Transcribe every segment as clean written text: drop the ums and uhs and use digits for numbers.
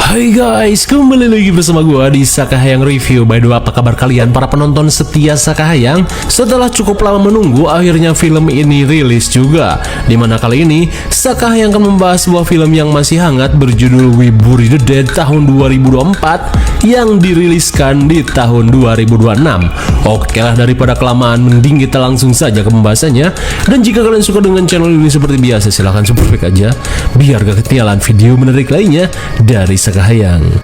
Hai guys, kembali lagi bersama gua di Sakahayang Review. By the way, apa kabar kalian para penonton setia Sakahayang? Setelah cukup lama menunggu, akhirnya film ini rilis juga. Dimana kali ini, Sakahayang akan membahas sebuah film yang masih hangat berjudul We Bury the Dead tahun 2024 yang diriliskan di tahun 2026. Oke lah, daripada kelamaan, mending kita langsung saja ke pembahasannya. Dan jika kalian suka dengan channel ini seperti biasa, silahkan subscribe aja biar gak ketinggalan video menarik lainnya dari Sakahayang.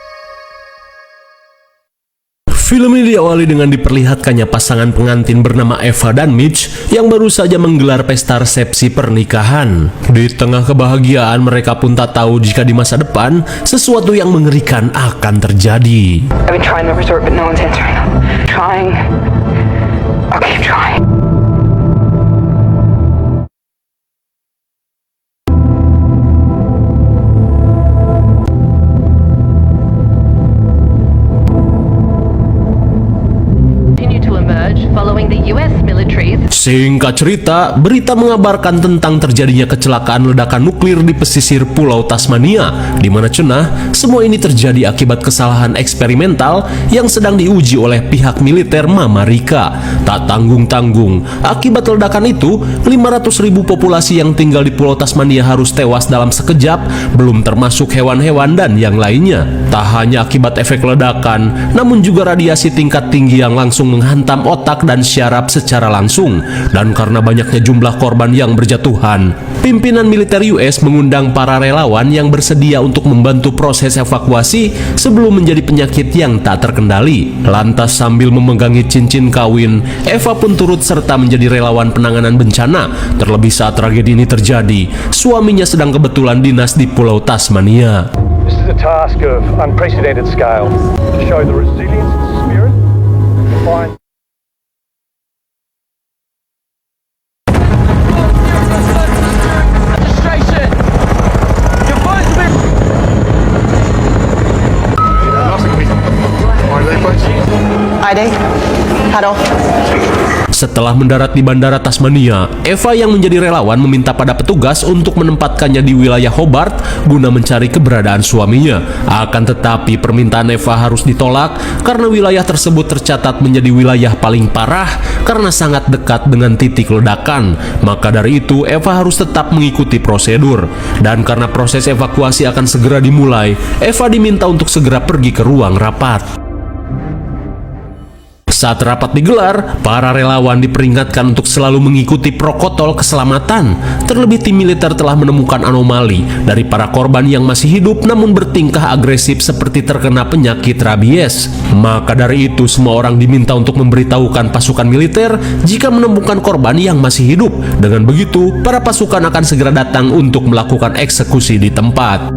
Film ini diawali dengan diperlihatkannya pasangan pengantin bernama Eva dan Mitch yang baru saja menggelar pesta resepsi pernikahan. Di tengah kebahagiaan, mereka pun tak tahu jika di masa depan sesuatu yang mengerikan akan terjadi. I've been trying the resort, but no one's answering. Trying. I'll keep trying. Following the US military's. Singkat cerita, berita mengabarkan tentang terjadinya kecelakaan ledakan nuklir di pesisir Pulau Tasmania, di mana cenah semua ini terjadi akibat kesalahan eksperimental yang sedang diuji oleh pihak militer Mama Rika. Tak tanggung-tanggung, akibat ledakan itu, 500.000 populasi yang tinggal di Pulau Tasmania harus tewas dalam sekejap, belum termasuk hewan-hewan dan yang lainnya. Tak hanya akibat efek ledakan, namun juga radiasi tingkat tinggi yang langsung menghantam otak dan syaraf secara langsung. Dan karena banyaknya jumlah korban yang berjatuhan, pimpinan militer US mengundang para relawan yang bersedia untuk membantu proses evakuasi sebelum menjadi penyakit yang tak terkendali. Lantas sambil memegangi cincin kawin, Eva pun turut serta menjadi relawan penanganan bencana. Terlebih saat tragedi ini terjadi, suaminya sedang kebetulan dinas di Pulau Tasmania. This is a task of unprecedented scale to show the resilience and spirit to find. Setelah mendarat di Bandara Tasmania, Eva yang menjadi relawan meminta pada petugas untuk menempatkannya di wilayah Hobart guna mencari keberadaan suaminya. Akan tetapi permintaan Eva harus ditolak karena wilayah tersebut tercatat menjadi wilayah paling parah karena sangat dekat dengan titik ledakan. Maka dari itu Eva harus tetap mengikuti prosedur. Dan karena proses evakuasi akan segera dimulai, Eva diminta untuk segera pergi ke ruang rapat. Saat rapat digelar, para relawan diperingatkan untuk selalu mengikuti protokol keselamatan. Terlebih tim militer telah menemukan anomali dari para korban yang masih hidup namun bertingkah agresif seperti terkena penyakit rabies. Maka dari itu semua orang diminta untuk memberitahukan pasukan militer jika menemukan korban yang masih hidup. Dengan begitu, para pasukan akan segera datang untuk melakukan eksekusi di tempat.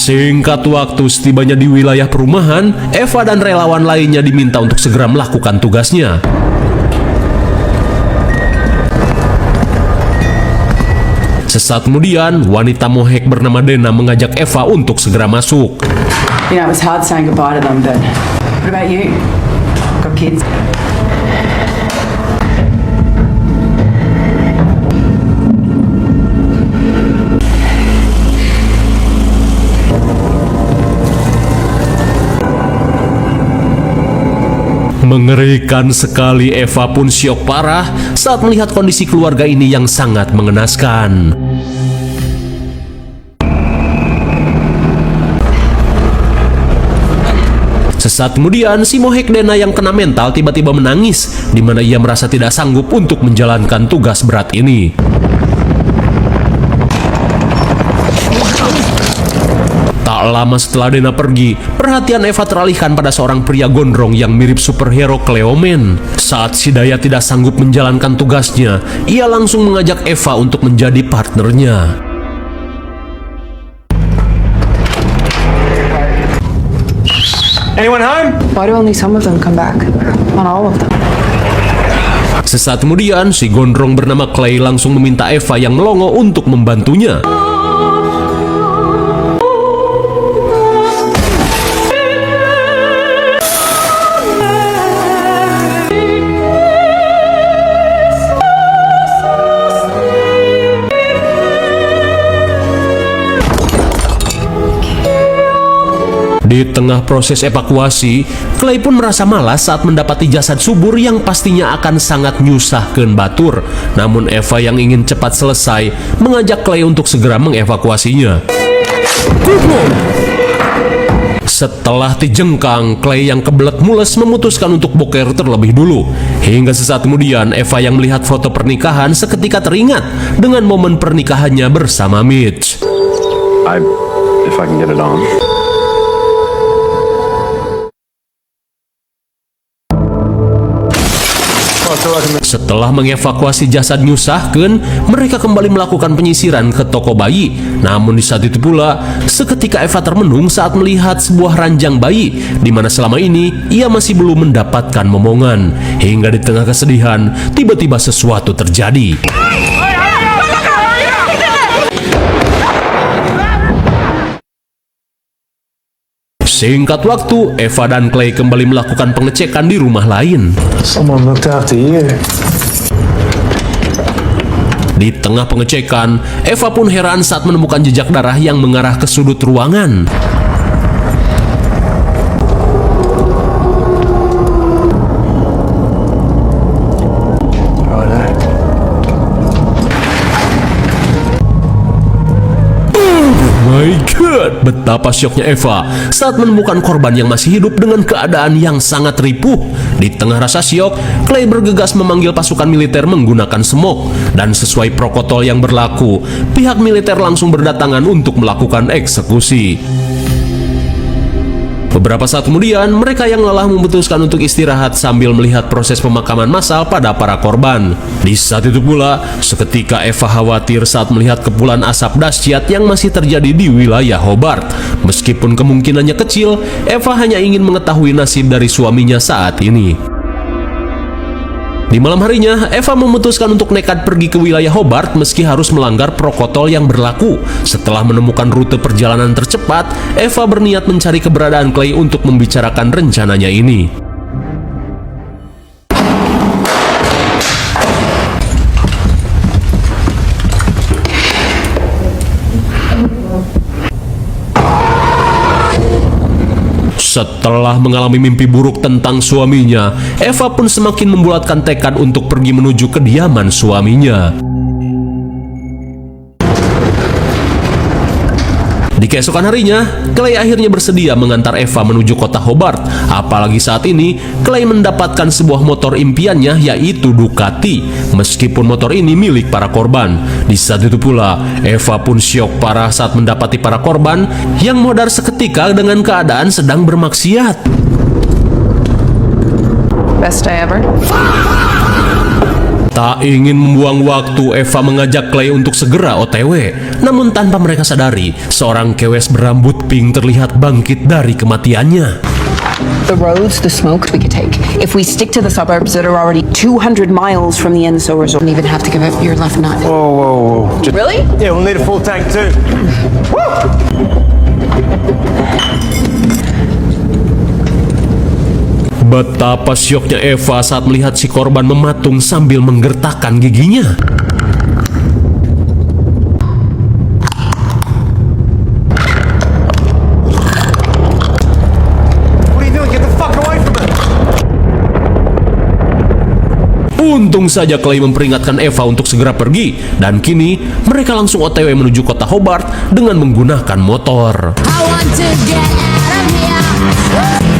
Singkat waktu, setibanya di wilayah perumahan, Eva dan relawan lainnya diminta untuk segera melakukan tugasnya. Sesaat kemudian, wanita Mohek bernama Dena mengajak Eva untuk segera masuk. You know, it was hard saying goodbye to them, but what about you? Got kids? Mengerikan sekali, Eva pun syok parah saat melihat kondisi keluarga ini yang sangat mengenaskan. Sesaat kemudian, si Mohek Dena yang kena mental tiba-tiba menangis, di mana ia merasa tidak sanggup untuk menjalankan tugas berat ini. Tak lama setelah Dena pergi, perhatian Eva teralihkan pada seorang pria gondrong yang mirip superhero Cleoman. Saat si Daya tidak sanggup menjalankan tugasnya, ia langsung mengajak Eva untuk menjadi partnernya. Anyone home? Why do only some of them come back? Not all of them. Sesaat kemudian, si gondrong bernama Clay langsung meminta Eva yang melongo untuk membantunya. Di tengah proses evakuasi, Clay pun merasa malas saat mendapati jasad subur yang pastinya akan sangat nyusahkeun batur. Namun Eva yang ingin cepat selesai mengajak Clay untuk segera mengevakuasinya. Setelah dijengkang, Clay yang kebelet mules memutuskan untuk boker terlebih dulu. Hingga sesaat kemudian, Eva yang melihat foto pernikahan seketika teringat dengan momen pernikahannya bersama Mitch. If I can get it on. Setelah mengevakuasi jasad nyusahkeun, mereka kembali melakukan penyisiran ke toko bayi. Namun di saat itu pula, seketika Eva termenung saat melihat sebuah ranjang bayi, di mana selama ini ia masih belum mendapatkan momongan. Hingga di tengah kesedihan, tiba-tiba sesuatu terjadi. Singkat waktu, Eva dan Clay kembali melakukan pengecekan di rumah lain. Someone looked after you. Di tengah pengecekan, Eva pun heran saat menemukan jejak darah yang mengarah ke sudut ruangan. My God, betapa syoknya Eva saat menemukan korban yang masih hidup dengan keadaan yang sangat ripuh. Di tengah rasa syok, Clay bergegas memanggil pasukan militer menggunakan semok. Dan sesuai protokol yang berlaku, pihak militer langsung berdatangan untuk melakukan eksekusi. Beberapa saat kemudian, mereka yang lelah memutuskan untuk istirahat sambil melihat proses pemakaman massal pada para korban. Di saat itu pula, seketika Eva khawatir saat melihat kepulan asap dahsyat yang masih terjadi di wilayah Hobart. Meskipun kemungkinannya kecil, Eva hanya ingin mengetahui nasib dari suaminya saat ini. Di malam harinya, Eva memutuskan untuk nekat pergi ke wilayah Hobart meski harus melanggar protokol yang berlaku. Setelah menemukan rute perjalanan tercepat, Eva berniat mencari keberadaan Clay untuk membicarakan rencananya ini. Setelah mengalami mimpi buruk tentang suaminya, Eva pun semakin membulatkan tekad untuk pergi menuju kediaman suaminya. Di keesokan harinya, Clay akhirnya bersedia mengantar Eva menuju kota Hobart. Apalagi saat ini, Clay mendapatkan sebuah motor impiannya, yaitu Ducati. Meskipun motor ini milik para korban. Di saat itu pula, Eva pun syok parah saat mendapati para korban yang modar seketika dengan keadaan sedang bermaksiat. Best day ever. Tak ingin membuang waktu, Eva mengajak Clay untuk segera OTW. Namun tanpa mereka sadari, seorang kewes berambut pink terlihat bangkit dari kematiannya. The roads, the smoke we could take. If we stick to the suburbs that are already 200 miles from the Enso resort, don't even have to give up your left nut. Whoa. Really? Yeah, we'll need a full tank too. Betapa syoknya Eva saat melihat si korban mematung sambil menggertakkan giginya. What are you doing? Get the fuck away from it! Untung saja Clay memperingatkan Eva untuk segera pergi, dan kini mereka langsung OTW menuju kota Hobart dengan menggunakan motor. I want to get out of here.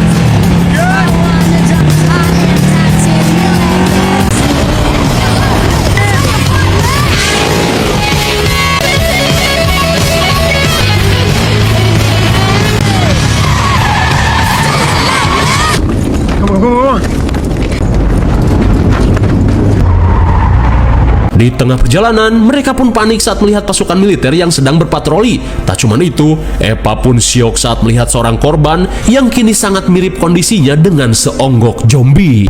Di tengah perjalanan, mereka pun panik saat melihat pasukan militer yang sedang berpatroli. Tak cuma itu, Eva pun syok saat melihat seorang korban yang kini sangat mirip kondisinya dengan seonggok zombie.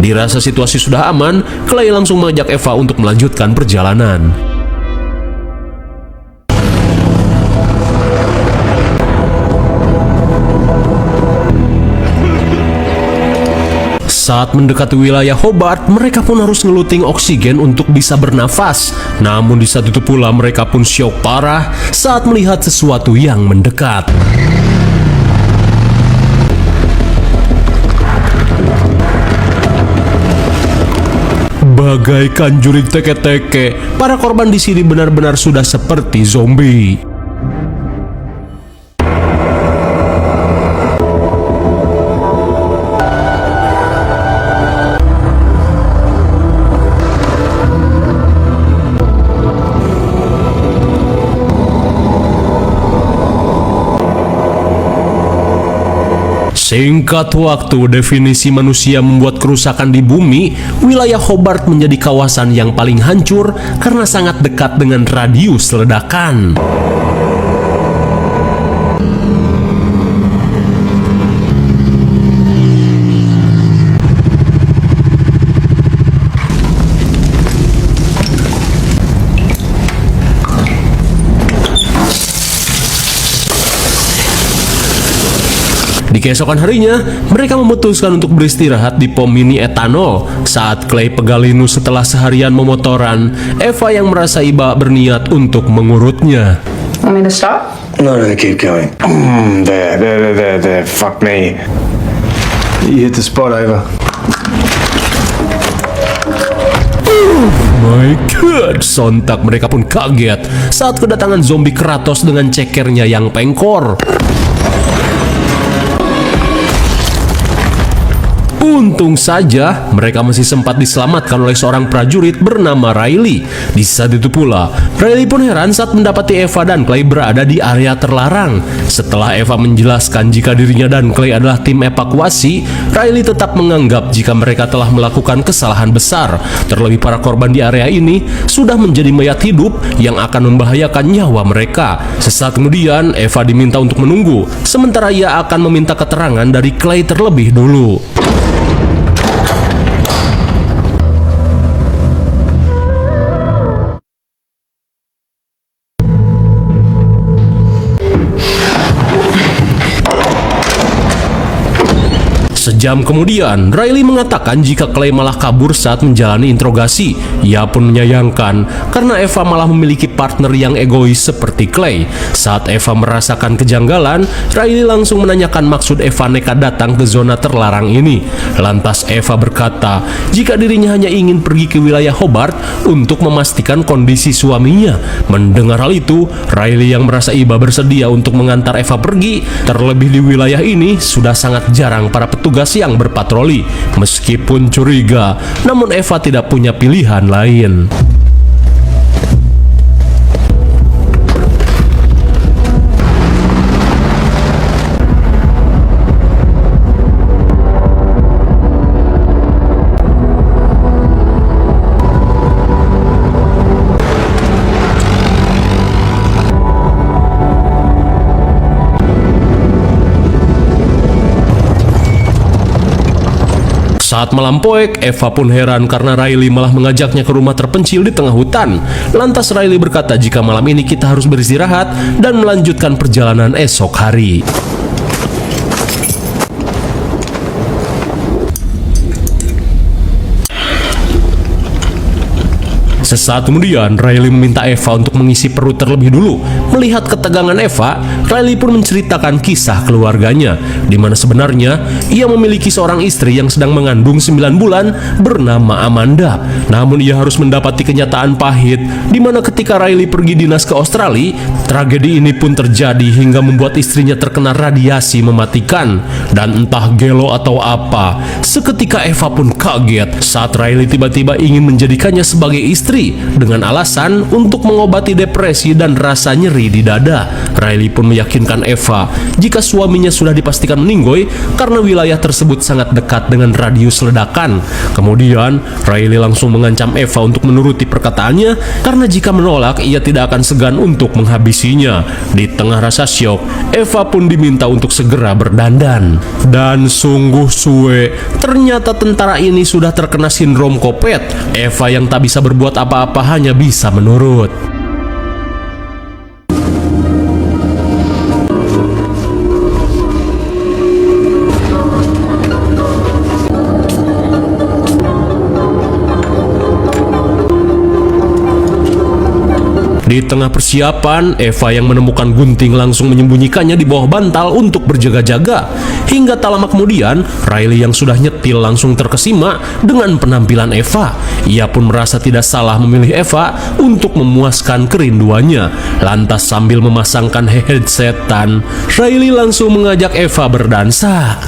Dirasa situasi sudah aman, Clay langsung mengajak Eva untuk melanjutkan perjalanan. Saat mendekati wilayah Hobart, mereka pun harus ngeluting oksigen untuk bisa bernafas. Namun di saat itu pula mereka pun syok parah saat melihat sesuatu yang mendekat. Bagaikan jurik teke-teke, para korban di sini benar-benar sudah seperti zombie. Singkat waktu, definisi manusia membuat kerusakan di bumi, wilayah Hobart menjadi kawasan yang paling hancur karena sangat dekat dengan radius ledakan. Di keesokan harinya, mereka memutuskan untuk beristirahat di pom mini etanol. Saat Clay Pegalinu setelah seharian memotoran, Eva yang merasa iba berniat untuk mengurutnya. Want me to stop? No, keep going. There. Fuck me. You hit the spot, Ava. My God, sontak mereka pun kaget saat kedatangan zombie Kratos dengan cekernya yang pengkor. Untung saja mereka masih sempat diselamatkan oleh seorang prajurit bernama Riley. Di saat itu pula, Riley pun heran saat mendapati Eva dan Clay berada di area terlarang. Setelah Eva menjelaskan jika dirinya dan Clay adalah tim evakuasi, Riley tetap menganggap jika mereka telah melakukan kesalahan besar. Terlebih para korban di area ini sudah menjadi mayat hidup yang akan membahayakan nyawa mereka. Sesaat kemudian, Eva diminta untuk menunggu, sementara ia akan meminta keterangan dari Clay terlebih dulu. Sejam kemudian, Riley mengatakan jika Clay malah kabur saat menjalani interogasi. Ia pun menyayangkan karena Eva malah memiliki partner yang egois seperti Clay. Saat Eva merasakan kejanggalan, Riley langsung menanyakan maksud Eva nekat datang ke zona terlarang ini. Lantas Eva berkata jika dirinya hanya ingin pergi ke wilayah Hobart untuk memastikan kondisi suaminya. Mendengar hal itu, Riley yang merasa iba bersedia untuk mengantar Eva pergi. Terlebih di wilayah ini sudah sangat jarang para petugas yang berpatroli. Meskipun curiga, namun Eva tidak punya pilihan lain. Saat malam poek, Eva pun heran karena Riley malah mengajaknya ke rumah terpencil di tengah hutan. Lantas Riley berkata jika malam ini kita harus beristirahat dan melanjutkan perjalanan esok hari. Sesaat kemudian, Riley meminta Eva untuk mengisi perut terlebih dulu. Melihat ketegangan Eva, Riley pun menceritakan kisah keluarganya, di mana sebenarnya ia memiliki seorang istri yang sedang mengandung 9 bulan bernama Amanda. Namun ia harus mendapati kenyataan pahit, di mana ketika Riley pergi dinas ke Australia, tragedi ini pun terjadi hingga membuat istrinya terkena radiasi mematikan. Dan entah gelo atau apa, seketika Eva pun kaget saat Riley tiba-tiba ingin menjadikannya sebagai istri dengan alasan untuk mengobati depresi dan rasa nyeri di dada. Riley pun meyakinkan Eva jika suaminya sudah dipastikan meninggoy karena wilayah tersebut sangat dekat dengan radius ledakan. Kemudian Riley langsung mengancam Eva untuk menuruti perkataannya karena jika menolak ia tidak akan segan untuk menghabisinya. Di tengah rasa syok, Eva pun diminta untuk segera berdandan. Dan sungguh suwe, ternyata tentara ini sudah terkena sindrom kopet. Eva yang tak bisa berbuat apa-apa hanya bisa menurut. Di tengah persiapan, Eva yang menemukan gunting langsung menyembunyikannya di bawah bantal untuk berjaga-jaga. Hingga tak lama kemudian, Riley yang sudah nyetil langsung terkesima dengan penampilan Eva. Ia pun merasa tidak salah memilih Eva untuk memuaskan kerinduannya. Lantas sambil memasangkan headset, Riley langsung mengajak Eva berdansa.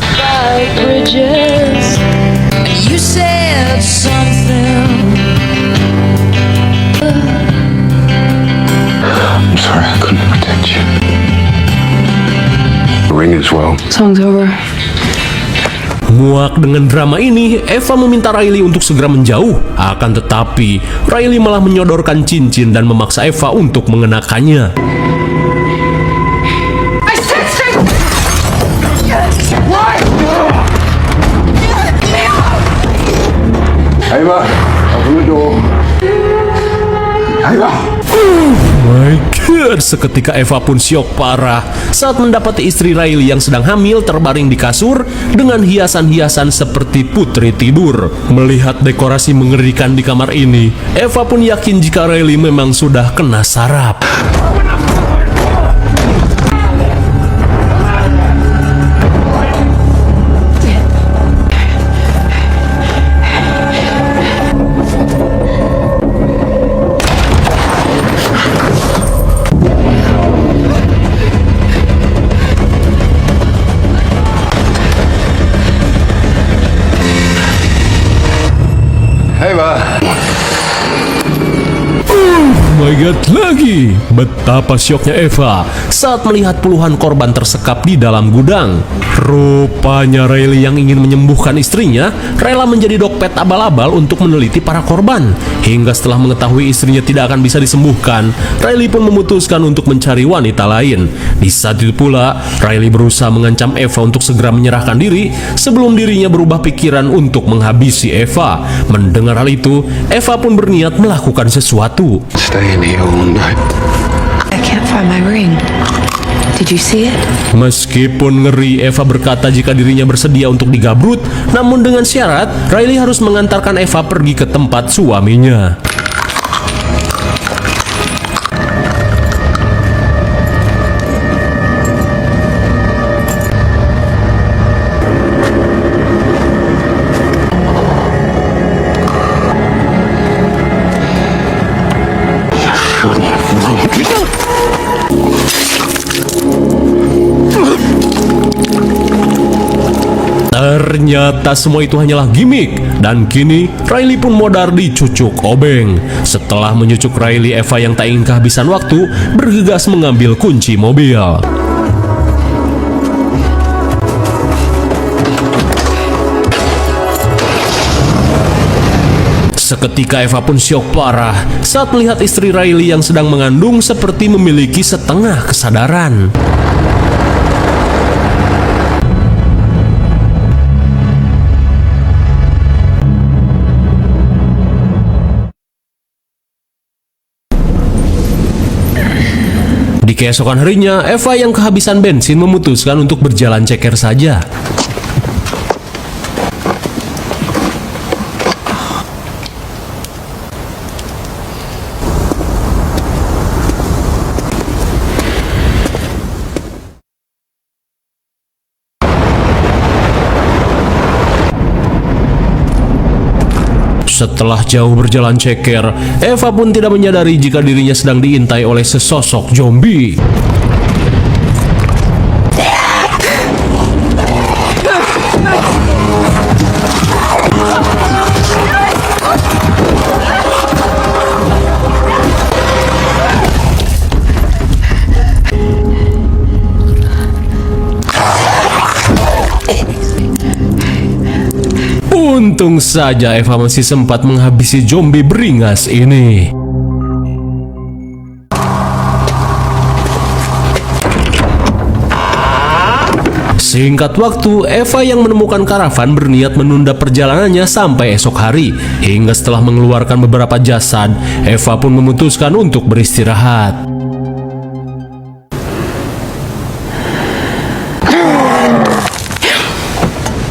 You said something. I'm sorry I couldn't protect you. The ring as well. Song's over. Muak dengan drama ini, Eva meminta Riley untuk segera menjauh. Akan tetapi, Riley malah menyodorkan cincin dan memaksa Eva untuk mengenakannya. Ava, open the door. Ava! My God, seketika Eva pun syok parah saat mendapati istri Riley yang sedang hamil terbaring di kasur dengan hiasan-hiasan seperti putri tidur. Melihat dekorasi mengerikan di kamar ini, Eva pun yakin jika Riley memang sudah kena sarap. Ava! My God, lagi! Betapa syoknya Eva saat melihat puluhan korban tersekap di dalam gudang. Rupanya Riley yang ingin menyembuhkan istrinya rela menjadi dokpet abal-abal untuk meneliti para korban. Hingga setelah mengetahui istrinya tidak akan bisa disembuhkan, Riley pun memutuskan untuk mencari wanita lain. Di saat itu pula, Riley berusaha mengancam Eva untuk segera menyerahkan diri sebelum dirinya berubah pikiran untuk menghabisi Eva. Mendengar hal itu, Eva pun berniat melakukan sesuatu. Stay in here all night. I can't find my ring. Did you see it? Meskipun ngeri, Eva berkata jika dirinya bersedia untuk digabrut, namun dengan syarat Riley harus mengantarkan Eva pergi ke tempat suaminya. Ternyata semua itu hanyalah gimmick, dan kini Riley pun modar dicucuk obeng. Setelah menyucuk Riley, Eva yang tak ingin kehabisan waktu bergegas mengambil kunci mobil. Seketika Eva pun syok parah saat melihat istri Riley yang sedang mengandung seperti memiliki setengah kesadaran. Di keesokan harinya, Eva yang kehabisan bensin memutuskan untuk berjalan ceker saja. Setelah jauh berjalan ceker, Eva pun tidak menyadari jika dirinya sedang diintai oleh sesosok zombie. Untung saja Eva masih sempat menghabisi zombie beringas ini. Singkat waktu, Eva yang menemukan karavan berniat menunda perjalanannya sampai esok hari. Hingga setelah mengeluarkan beberapa jasad, Eva pun memutuskan untuk beristirahat.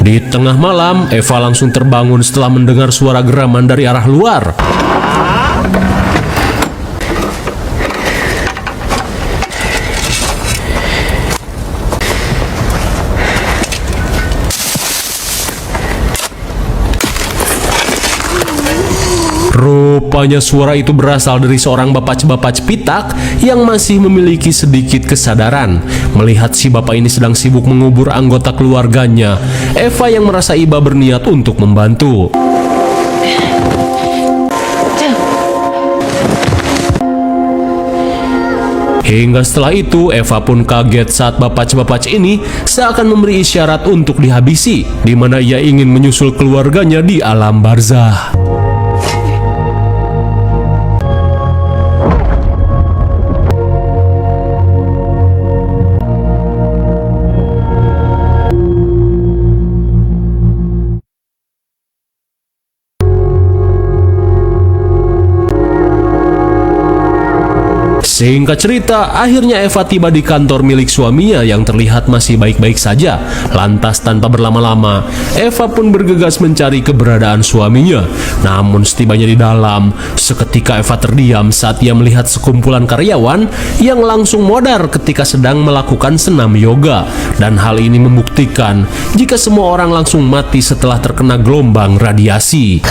Di tengah malam, Eva langsung terbangun setelah mendengar suara geraman dari arah luar. Rupanya suara itu berasal dari seorang bapac-bapac pitak yang masih memiliki sedikit kesadaran. Melihat si bapak ini sedang sibuk mengubur anggota keluarganya, Eva yang merasa iba berniat untuk membantu. Hingga setelah itu, Eva pun kaget saat bapac-bapac ini seakan memberi isyarat untuk dihabisi, di mana ia ingin menyusul keluarganya di alam barzah. Singkat cerita, akhirnya Eva tiba di kantor milik suaminya yang terlihat masih baik-baik saja. Lantas tanpa berlama-lama, Eva pun bergegas mencari keberadaan suaminya. Namun setibanya di dalam, seketika Eva terdiam saat ia melihat sekumpulan karyawan yang langsung modar ketika sedang melakukan senam yoga. Dan hal ini membuktikan jika semua orang langsung mati setelah terkena gelombang radiasi.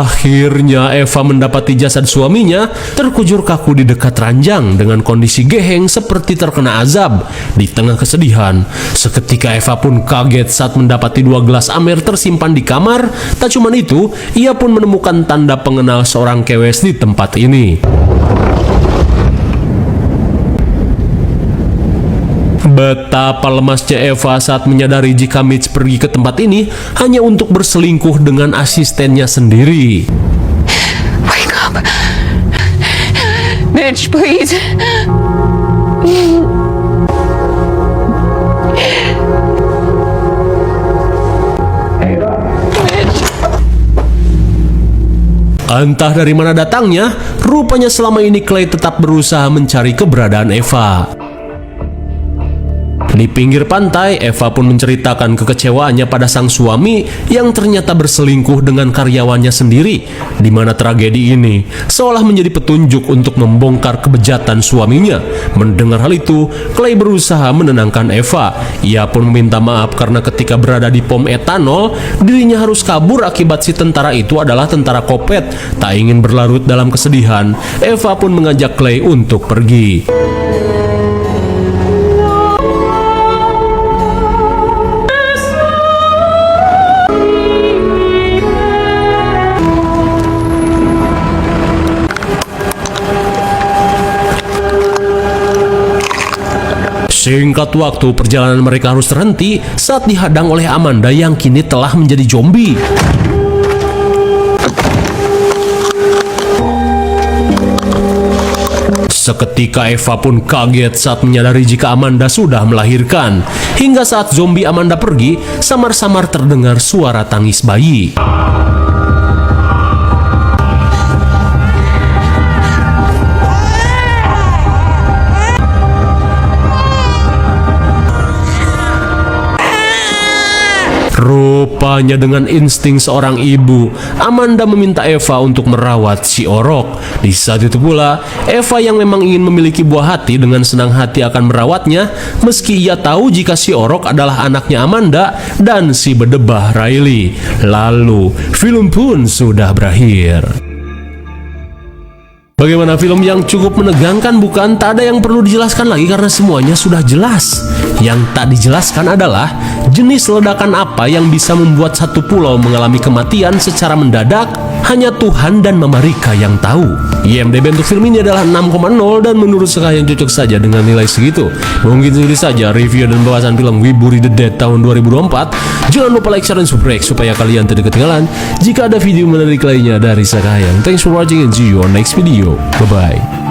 Akhirnya Eva mendapati jasad suaminya terkujur kaku di dekat ranjang dengan kondisi geheng seperti terkena azab. Di tengah kesedihan, seketika Eva pun kaget saat mendapati 2 gelas amer tersimpan di kamar. Tak cuma itu, ia pun menemukan tanda pengenal seorang kewes di tempat ini. Betapa lemasnya Eva saat menyadari jika Mitch pergi ke tempat ini hanya untuk berselingkuh dengan asistennya sendiri. Wake up. Mitch, please. Entah dari mana datangnya, rupanya selama ini Clay tetap berusaha mencari keberadaan Eva. Di pinggir pantai, Eva pun menceritakan kekecewaannya pada sang suami yang ternyata berselingkuh dengan karyawannya sendiri, di mana tragedi ini seolah menjadi petunjuk untuk membongkar kebejatan suaminya. Mendengar hal itu, Clay berusaha menenangkan Eva. Ia pun meminta maaf karena ketika berada di pom etanol, dirinya harus kabur akibat si tentara itu adalah tentara kopet. Tak ingin berlarut dalam kesedihan, Eva pun mengajak Clay untuk pergi. Singkat waktu, perjalanan mereka harus terhenti saat dihadang oleh Amanda yang kini telah menjadi zombie. Seketika Eva pun kaget saat menyadari jika Amanda sudah melahirkan. Hingga saat zombie Amanda pergi, samar-samar terdengar suara tangis bayi. Rupanya dengan insting seorang ibu, Amanda meminta Eva untuk merawat si orok. Di saat itu pula, Eva yang memang ingin memiliki buah hati dengan senang hati akan merawatnya, meski ia tahu jika si orok adalah anaknya Amanda dan si bedebah Riley. Lalu, film pun sudah berakhir. Bagaimana film yang cukup menegangkan, bukan? Tak ada yang perlu dijelaskan lagi karena semuanya sudah jelas. Yang tak dijelaskan adalah jenis ledakan apa yang bisa membuat satu pulau mengalami kematian secara mendadak. Hanya Tuhan dan Mama Rika yang tahu. IMDb untuk film ini adalah 6,0 dan menurut saya yang cocok saja dengan nilai segitu. Mungkin segini saja review dan bahasan film Wiburi The Dead tahun 2024. Jangan lupa like, share, dan subscribe supaya kalian tidak ketinggalan jika ada video menarik lainnya dari Sakayang. Thanks for watching and see you on next video. Bye-bye.